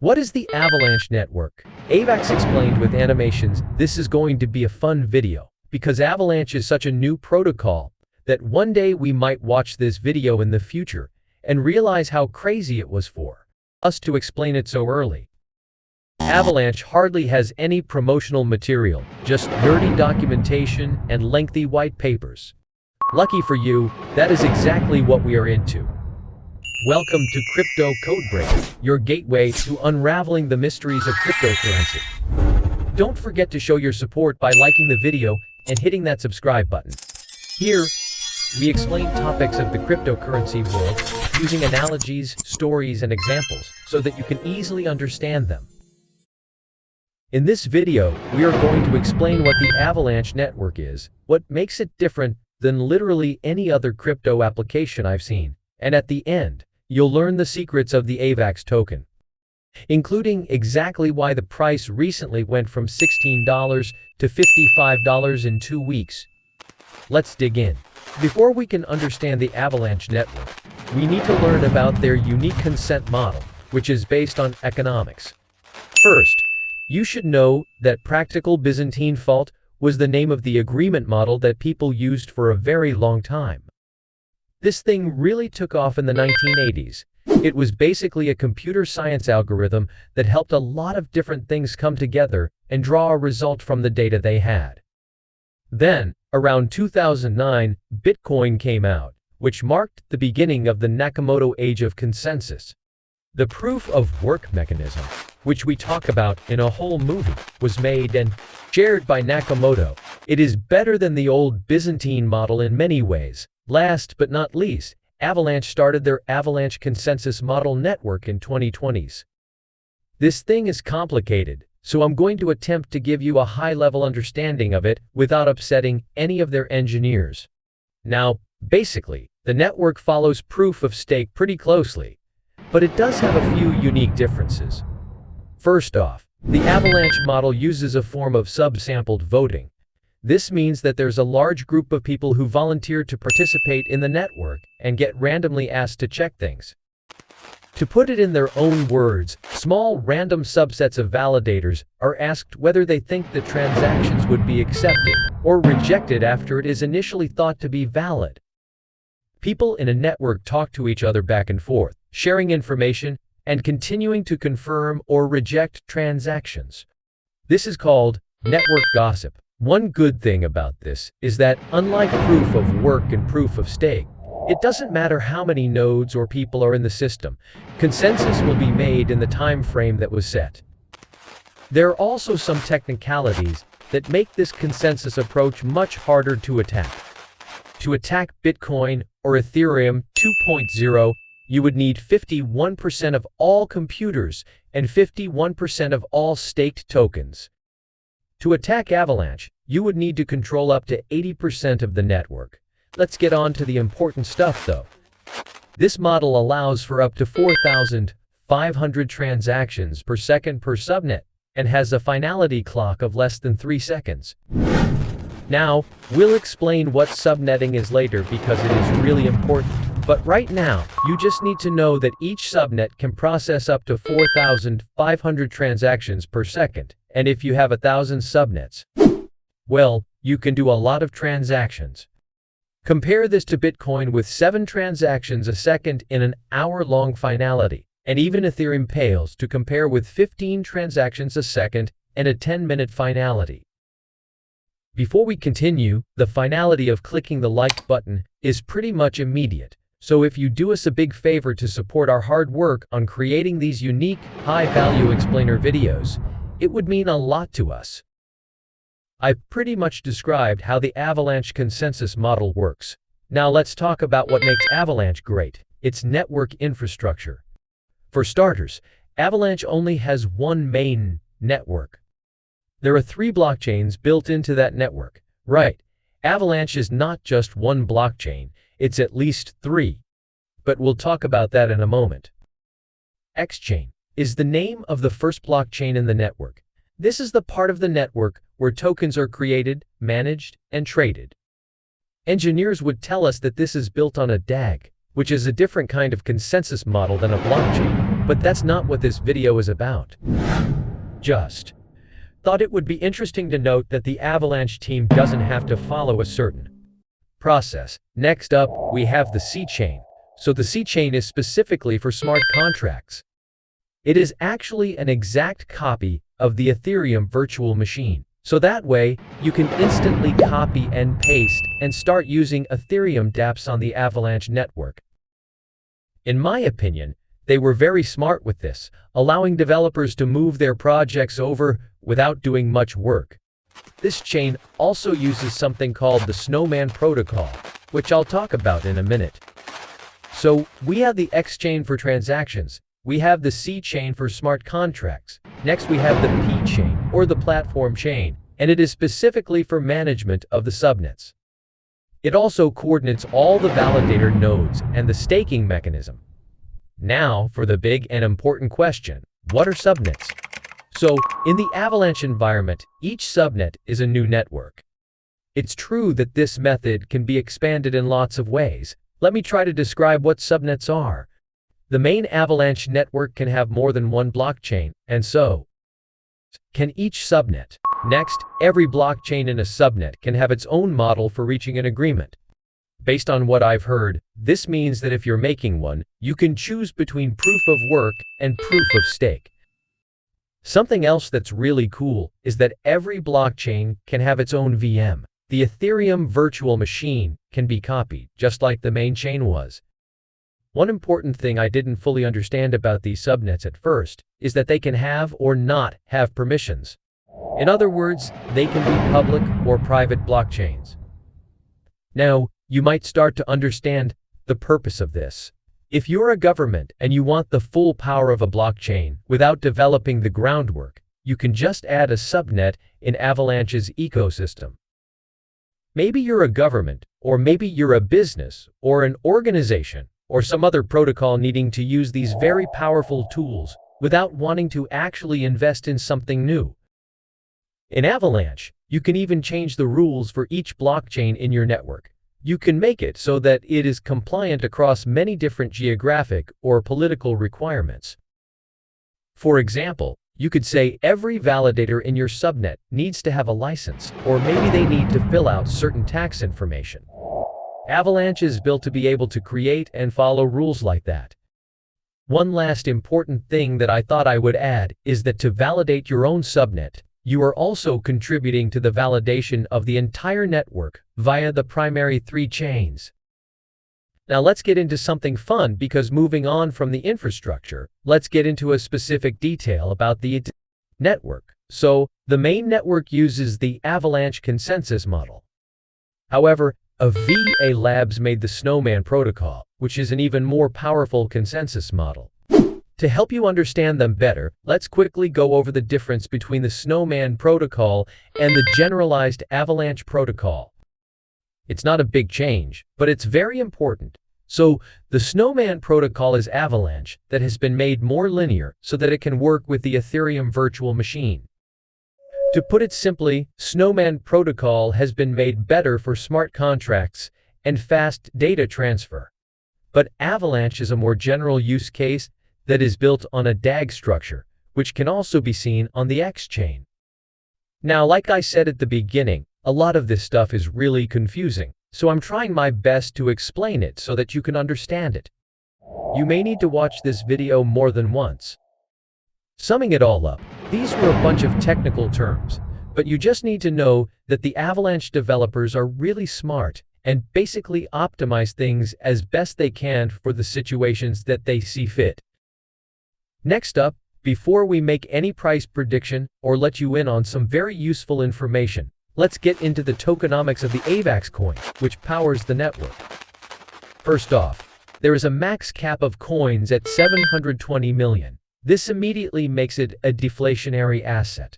What is the Avalanche Network? AVAX explained with animations. This is going to be a fun video, because Avalanche is such a new protocol that one day we might watch this video in the future and realize how crazy it was for us to explain it so early. Avalanche hardly has any promotional material, just nerdy documentation and lengthy white papers. Lucky for you, that is exactly what we are into. Welcome to Crypto Codebreaker, your gateway to unraveling the mysteries of cryptocurrency. Don't forget to show your support by liking the video and hitting that subscribe button. Here, we explain topics of the cryptocurrency world using analogies, stories, and examples so that you can easily understand them. In this video, we are going to explain what the Avalanche Network is, what makes it different than literally any other crypto application I've seen, and at the end, you'll learn the secrets of the AVAX token, including exactly why the price recently went from $16 to $55 in 2 weeks. Let's dig in. Before we can understand the Avalanche Network, we need to learn about their unique consent model, which is based on economics. First, you should know that practical Byzantine fault was the name of the agreement model that people used for a very long time. This thing really took off in the 1980s. It was basically a computer science algorithm that helped a lot of different things come together and draw a result from the data they had. Then, around 2009, Bitcoin came out, which marked the beginning of the Nakamoto age of consensus. The proof of work mechanism, which we talk about in a whole movie, was made and shared by Nakamoto. It is better than the old Byzantine model in many ways. Last but not least, Avalanche started their Avalanche Consensus Model Network in 2020s. This thing is complicated, so I'm going to attempt to give you a high-level understanding of it without upsetting any of their engineers. Now, basically, the network follows proof of stake pretty closely, but it does have a few unique differences. First off, the Avalanche model uses a form of subsampled voting. This means that there's a large group of people who volunteer to participate in the network and get randomly asked to check things. To put it in their own words, small random subsets of validators are asked whether they think the transactions would be accepted or rejected after it is initially thought to be valid. People in a network talk to each other back and forth, sharing information and continuing to confirm or reject transactions. This is called network gossip. One good thing about this is that, unlike proof of work and proof of stake, it doesn't matter how many nodes or people are in the system. Consensus will be made in the time frame that was set. There are also some technicalities that make this consensus approach much harder to attack. To attack Bitcoin or Ethereum 2.0, you would need 51% of all computers and 51% of all staked tokens. To attack Avalanche, you would need to control up to 80% of the network. Let's get on to the important stuff though. This model allows for up to 4,500 transactions per second per subnet and has a finality clock of less than 3 seconds. Now, we'll explain what subnetting is later because it is really important. But right now, you just need to know that each subnet can process up to 4,500 transactions per second. And if you have 1,000 subnets, well, you can do a lot of transactions. Compare this to Bitcoin with 7 transactions a second in an hour-long finality, and even Ethereum pales to compare with 15 transactions a second and a 10-minute finality. Before we continue, the finality of clicking the like button is pretty much immediate. So if you do us a big favor to support our hard work on creating these unique, high-value explainer videos, it would mean a lot to us. I've pretty much described how the Avalanche consensus model works. Now let's talk about what makes Avalanche great, its network infrastructure. For starters, Avalanche only has one main network. There are 3 blockchains built into that network. Right, Avalanche is not just one blockchain, it's at least 3. But we'll talk about that in a moment. Xchain is the name of the first blockchain in the network. This is the part of the network where tokens are created, managed, and traded. Engineers would tell us that this is built on a DAG, which is a different kind of consensus model than a blockchain, but that's not what this video is about. Just thought it would be interesting to note that the Avalanche team doesn't have to follow a certain process. Next up, we have the C-chain. So the C-chain is specifically for smart contracts. It is actually an exact copy of the Ethereum virtual machine. So that way, you can instantly copy and paste and start using Ethereum dApps on the Avalanche network. In my opinion, they were very smart with this, allowing developers to move their projects over without doing much work. This chain also uses something called the Snowman protocol, which I'll talk about in a minute. So we have the X chain for transactions, we have the C chain for smart contracts, next we have the P chain, or the platform chain, and it is specifically for management of the subnets. It also coordinates all the validator nodes and the staking mechanism. Now for the big and important question, what are subnets? So, in the Avalanche environment, each subnet is a new network. It's true that this method can be expanded in lots of ways. Let me try to describe what subnets are. The main Avalanche network can have more than one blockchain, and so can each subnet. Next, every blockchain in a subnet can have its own model for reaching an agreement. Based on what I've heard, this means that if you're making one, you can choose between proof of work and proof of stake. Something else that's really cool is that every blockchain can have its own VM. The Ethereum virtual machine can be copied, just like the main chain was. One important thing I didn't fully understand about these subnets at first is that they can have or not have permissions. In other words, they can be public or private blockchains. Now, you might start to understand the purpose of this. If you're a government and you want the full power of a blockchain without developing the groundwork, you can just add a subnet in Avalanche's ecosystem. Maybe you're a government, or maybe you're a business, or an organization, or some other protocol needing to use these very powerful tools without wanting to actually invest in something new. In Avalanche, you can even change the rules for each blockchain in your network. You can make it so that it is compliant across many different geographic or political requirements. For example, you could say every validator in your subnet needs to have a license, or maybe they need to fill out certain tax information. Avalanche is built to be able to create and follow rules like that. One last important thing that I thought I would add is that to validate your own subnet, you are also contributing to the validation of the entire network via the primary three chains. Now let's get into something fun, because moving on from the infrastructure, let's get into a specific detail about the network. So, the main network uses the Avalanche consensus model. However, VA Labs made the Snowman protocol, which is an even more powerful consensus model. To help you understand them better, let's quickly go over the difference between the Snowman protocol and the generalized Avalanche protocol. It's not a big change, but it's very important. So, the Snowman protocol is Avalanche that has been made more linear so that it can work with the Ethereum virtual machine. To put it simply, Snowman protocol has been made better for smart contracts and fast data transfer. But Avalanche is a more general use case that is built on a DAG structure, which can also be seen on the X chain. Now, like I said at the beginning, a lot of this stuff is really confusing, so I'm trying my best to explain it so that you can understand it. You may need to watch this video more than once. Summing it all up, these were a bunch of technical terms, but you just need to know that the Avalanche developers are really smart and basically optimize things as best they can for the situations that they see fit. Next up, before we make any price prediction or let you in on some very useful information, let's get into the tokenomics of the AVAX coin, which powers the network. First off, there is a max cap of coins at 720 million. This immediately makes it a deflationary asset.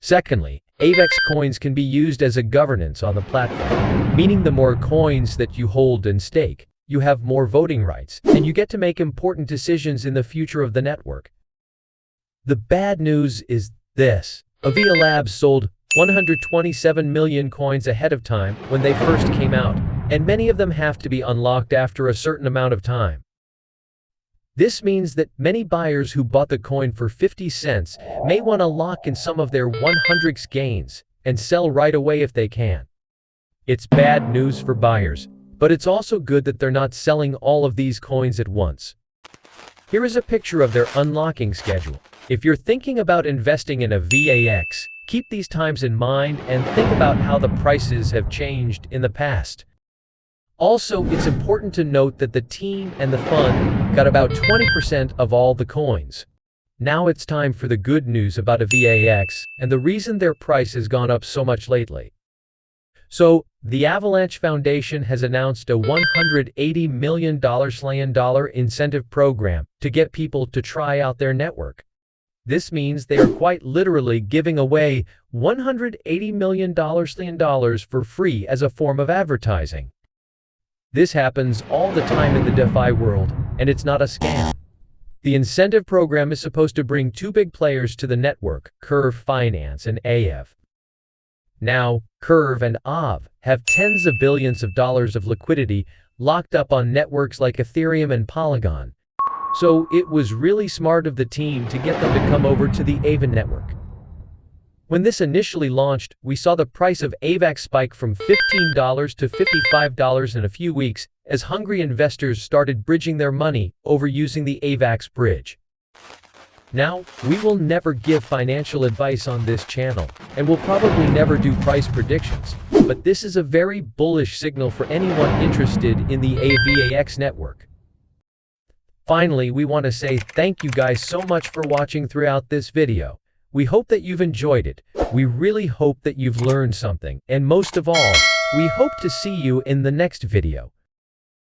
Secondly, AVAX coins can be used as a governance on the platform, meaning the more coins that you hold and stake, you have more voting rights, and you get to make important decisions in the future of the network. The bad news is this. VA Labs sold 127 million coins ahead of time when they first came out, and many of them have to be unlocked after a certain amount of time. This means that many buyers who bought the coin for 50 cents may want to lock in some of their 100x gains and sell right away if they can. It's bad news for buyers, but it's also good that they're not selling all of these coins at once. Here is a picture of their unlocking schedule. If you're thinking about investing in a VAX, keep these times in mind and think about how the prices have changed in the past. Also, it's important to note that the team and the fund got about 20% of all the coins. Now it's time for the good news about a VAX and the reason their price has gone up so much lately. So, the Avalanche Foundation has announced a $180 million incentive program to get people to try out their network. This means they are quite literally giving away $180 million for free as a form of advertising. This happens all the time in the DeFi world, and it's not a scam. The incentive program is supposed to bring two big players to the network, Curve Finance and AV. Now, Curve and AV have tens of billions of dollars of liquidity locked up on networks like Ethereum and Polygon. So it was really smart of the team to get them to come over to the AVAX network. When this initially launched, we saw the price of AVAX spike from $15 to $55 in a few weeks as hungry investors started bridging their money over using the AVAX bridge. Now, we will never give financial advice on this channel, and we'll probably never do price predictions, but this is a very bullish signal for anyone interested in the AVAX network. Finally, we want to say thank you guys so much for watching throughout this video. We hope that you've enjoyed it. We really hope that you've learned something, and most of all, we hope to see you in the next video.